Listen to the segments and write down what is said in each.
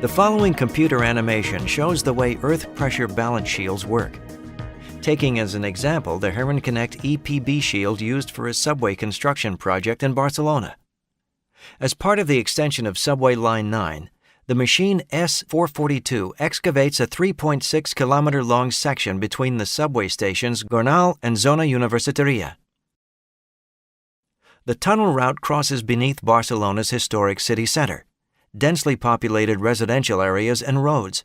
The following computer animation shows the way earth pressure balance shields work. Taking as an example the Heron Connect EPB shield used for a subway construction project in Barcelona. As part of the extension of Subway Line 9, the machine S442 excavates a 3.6-kilometer-long section between the subway stations Gornal and Zona Universitaria. The tunnel route crosses beneath Barcelona's historic city center, densely populated residential areas and roads.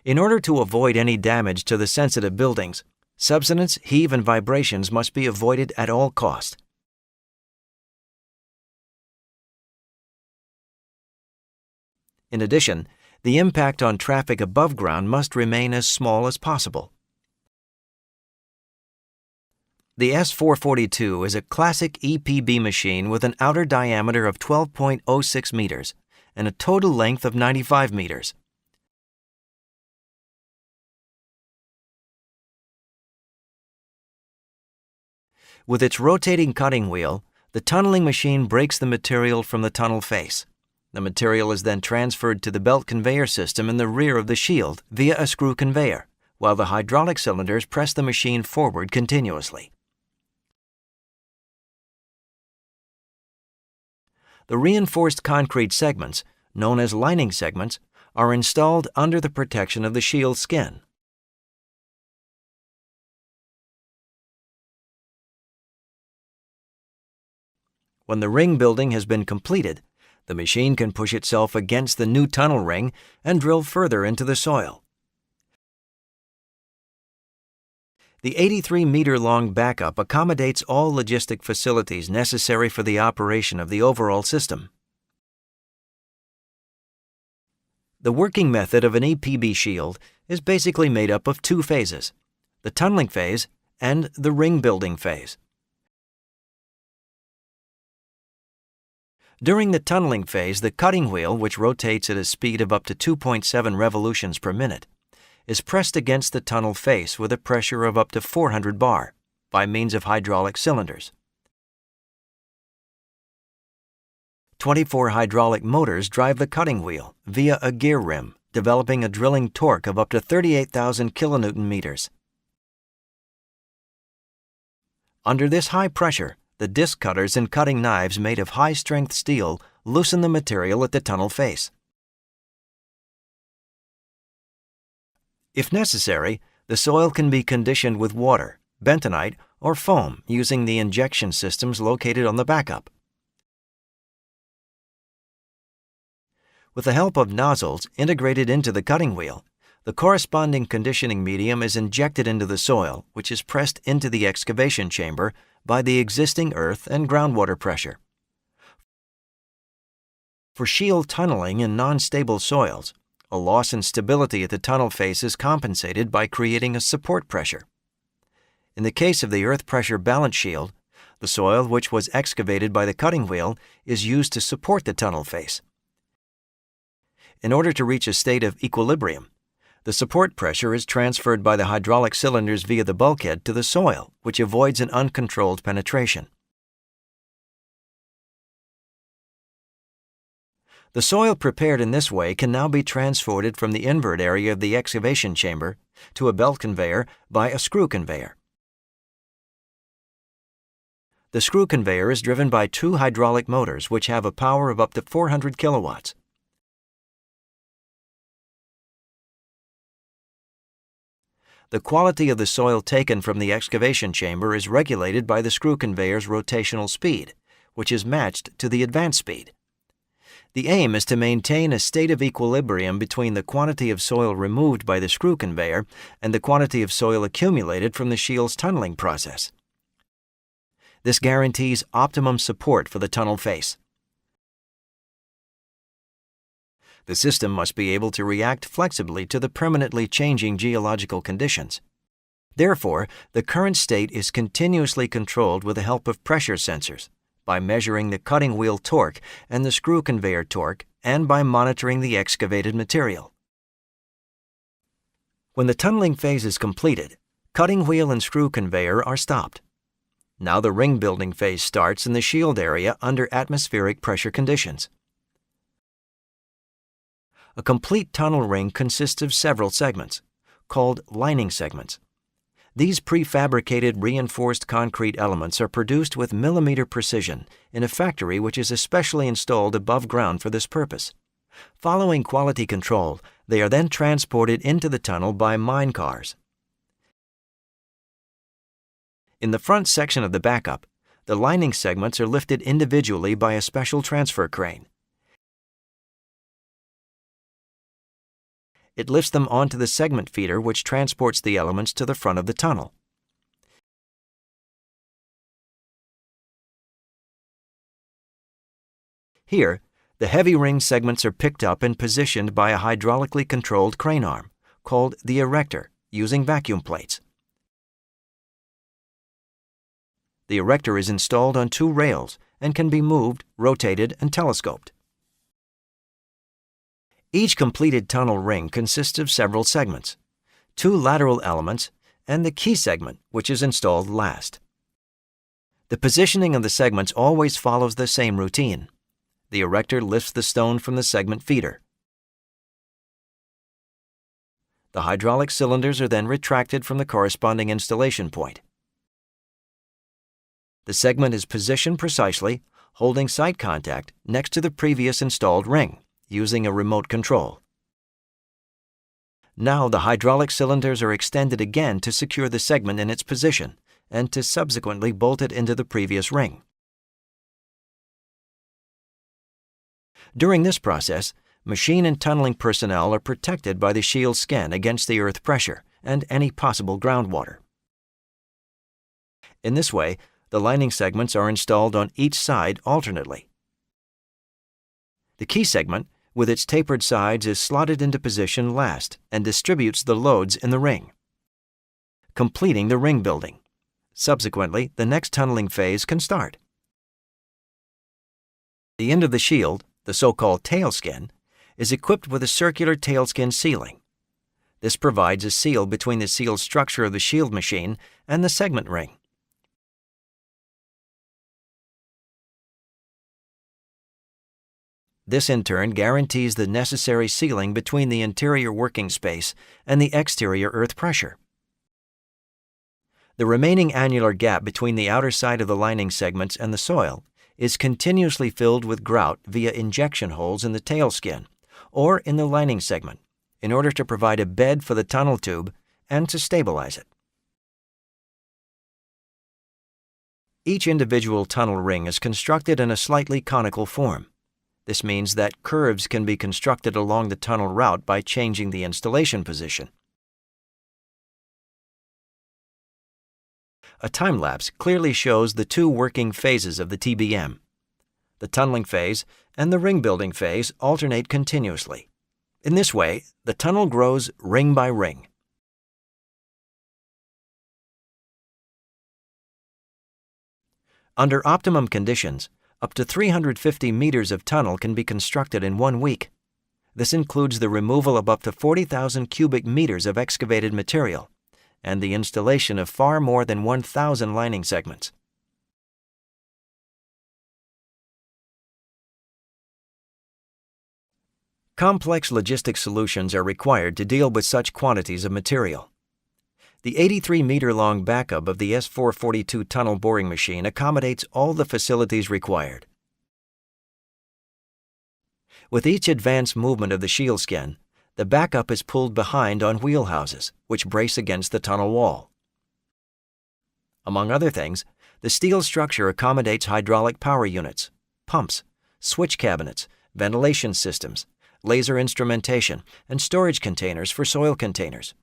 In order to avoid any damage to the sensitive buildings, subsidence, heave, and vibrations must be avoided at all cost. In addition, the impact on traffic above ground must remain as small as possible. The S442 is a classic EPB machine with an outer diameter of 12.06 meters and a total length of 95 meters. With its rotating cutting wheel, the tunneling machine breaks the material from the tunnel face. The material is then transferred to the belt conveyor system in the rear of the shield via a screw conveyor, while the hydraulic cylinders press the machine forward continuously. The reinforced concrete segments, known as lining segments, are installed under the protection of the shield skin. When the ring building has been completed, the machine can push itself against the new tunnel ring and drill further into the soil. The 83-meter-long backup accommodates all logistic facilities necessary for the operation of the overall system. The working method of an EPB shield is basically made up of two phases: the tunneling phase and the ring building phase. During the tunneling phase, the cutting wheel, which rotates at a speed of up to 2.7 revolutions per minute, is pressed against the tunnel face with a pressure of up to 400 bar by means of hydraulic cylinders. 24 hydraulic motors drive the cutting wheel via a gear rim, developing a drilling torque of up to 38,000 kilonewton meters. Under this high pressure, the disc cutters and cutting knives made of high-strength steel loosen the material at the tunnel face. If necessary, the soil can be conditioned with water, bentonite, or foam using the injection systems located on the backup. With the help of nozzles integrated into the cutting wheel, the corresponding conditioning medium is injected into the soil, which is pressed into the excavation chamber by the existing earth and groundwater pressure. For shield tunneling in non-stable soils, a loss in stability at the tunnel face is compensated by creating a support pressure. In the case of the earth pressure balance shield, the soil which was excavated by the cutting wheel is used to support the tunnel face. In order to reach a state of equilibrium, the support pressure is transferred by the hydraulic cylinders via the bulkhead to the soil, which avoids an uncontrolled penetration. The soil prepared in this way can now be transported from the invert area of the excavation chamber to a belt conveyor by a screw conveyor. The screw conveyor is driven by two hydraulic motors which have a power of up to 400 kilowatts. The quality of the soil taken from the excavation chamber is regulated by the screw conveyor's rotational speed, which is matched to the advance speed. The aim is to maintain a state of equilibrium between the quantity of soil removed by the screw conveyor and the quantity of soil accumulated from the shield's tunneling process. This guarantees optimum support for the tunnel face. The system must be able to react flexibly to the permanently changing geological conditions. Therefore, the current state is continuously controlled with the help of pressure sensors, by measuring the cutting wheel torque and the screw conveyor torque, and by monitoring the excavated material. When the tunneling phase is completed, cutting wheel and screw conveyor are stopped. Now the ring building phase starts in the shield area under atmospheric pressure conditions. A complete tunnel ring consists of several segments, called lining segments. These prefabricated reinforced concrete elements are produced with millimeter precision in a factory which is especially installed above ground for this purpose. Following quality control, they are then transported into the tunnel by mine cars. In the front section of the backup, the lining segments are lifted individually by a special transfer crane. It lifts them onto the segment feeder which transports the elements to the front of the tunnel. Here, the heavy ring segments are picked up and positioned by a hydraulically controlled crane arm, called the erector, using vacuum plates. The erector is installed on two rails and can be moved, rotated, and telescoped. Each completed tunnel ring consists of several segments, two lateral elements, and the key segment, which is installed last. The positioning of the segments always follows the same routine. The erector lifts the stone from the segment feeder. The hydraulic cylinders are then retracted from the corresponding installation point. The segment is positioned precisely, holding sight contact next to the previous installed ring, using a remote control. Now the hydraulic cylinders are extended again to secure the segment in its position and to subsequently bolt it into the previous ring. During this process, machine and tunneling personnel are protected by the shield skin against the earth pressure and any possible groundwater. In this way, the lining segments are installed on each side alternately. The key segment, with its tapered sides, is slotted into position last and distributes the loads in the ring, completing the ring building. Subsequently, the next tunneling phase can start. The end of the shield, the so-called tail skin, is equipped with a circular tail skin sealing. This provides a seal between the seal structure of the shield machine and the segment ring. This in turn guarantees the necessary sealing between the interior working space and the exterior earth pressure. The remaining annular gap between the outer side of the lining segments and the soil is continuously filled with grout via injection holes in the tail skin or in the lining segment in order to provide a bed for the tunnel tube and to stabilize it. Each individual tunnel ring is constructed in a slightly conical form. This means that curves can be constructed along the tunnel route by changing the installation position. A time-lapse clearly shows the two working phases of the TBM. The tunneling phase and the ring building phase alternate continuously. In this way, the tunnel grows ring by ring. Under optimum conditions, up to 350 meters of tunnel can be constructed in 1 week. This includes the removal of up to 40,000 cubic meters of excavated material and the installation of far more than 1,000 lining segments. Complex logistic solutions are required to deal with such quantities of material. The 83-meter-long backup of the S442 tunnel boring machine accommodates all the facilities required. With each advanced movement of the shield skin, the backup is pulled behind on wheelhouses, which brace against the tunnel wall. Among other things, the steel structure accommodates hydraulic power units, pumps, switch cabinets, ventilation systems, laser instrumentation, and storage containers for soil containers.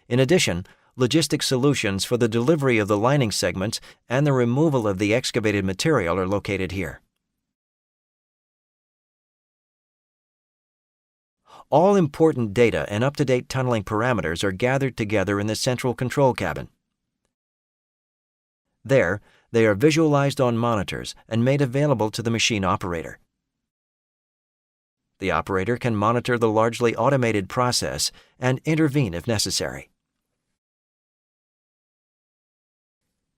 In addition, logistic solutions for the delivery of the lining segments and the removal of the excavated material are located here. All important data and up-to-date tunneling parameters are gathered together in the central control cabin. There, they are visualized on monitors and made available to the machine operator. The operator can monitor the largely automated process and intervene if necessary.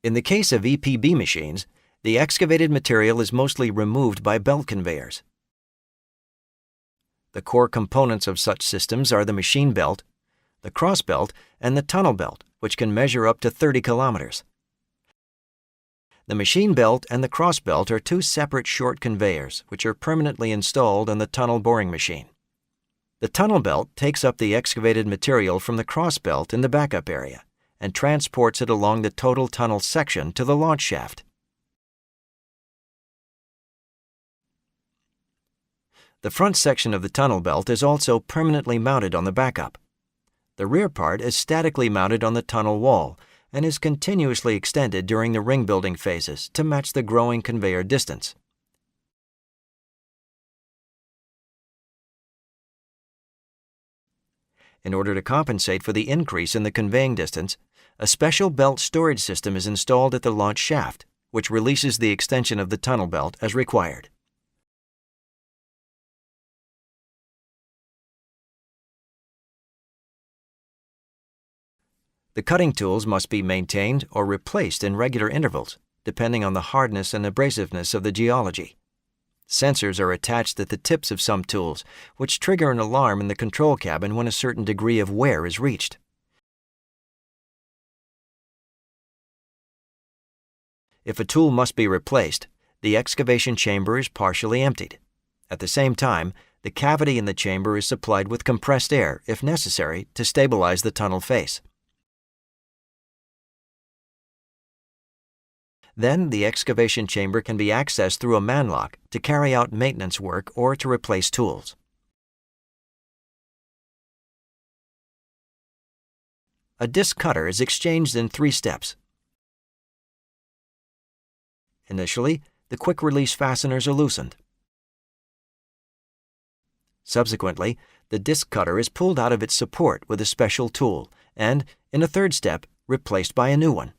In the case of EPB machines, the excavated material is mostly removed by belt conveyors. The core components of such systems are the machine belt, the cross belt, and the tunnel belt, which can measure up to 30 kilometers. The machine belt and the cross belt are two separate short conveyors which are permanently installed on the tunnel boring machine. The tunnel belt takes up the excavated material from the cross belt in the backup area and transports it along the total tunnel section to the launch shaft. The front section of the tunnel belt is also permanently mounted on the backup. The rear part is statically mounted on the tunnel wall and is continuously extended during the ring building phases to match the growing conveyor distance. In order to compensate for the increase in the conveying distance, a special belt storage system is installed at the launch shaft, which releases the extension of the tunnel belt as required. The cutting tools must be maintained or replaced in regular intervals, depending on the hardness and abrasiveness of the geology. Sensors are attached at the tips of some tools, which trigger an alarm in the control cabin when a certain degree of wear is reached. If a tool must be replaced, the excavation chamber is partially emptied. At the same time, the cavity in the chamber is supplied with compressed air, if necessary, to stabilize the tunnel face. Then, the excavation chamber can be accessed through a manlock to carry out maintenance work or to replace tools. A disc cutter is exchanged in 3 steps. Initially, the quick-release fasteners are loosened. Subsequently, the disc cutter is pulled out of its support with a special tool and, in a 3rd step, replaced by a new one.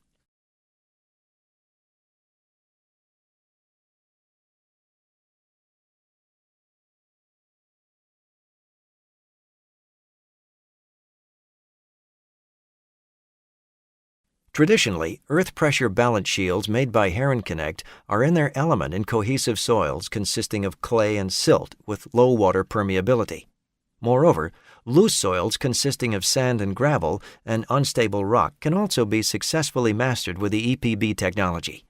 Traditionally, earth pressure balance shields made by Heron Connect are in their element in cohesive soils consisting of clay and silt with low water permeability. Moreover, loose soils consisting of sand and gravel and unstable rock can also be successfully mastered with the EPB technology.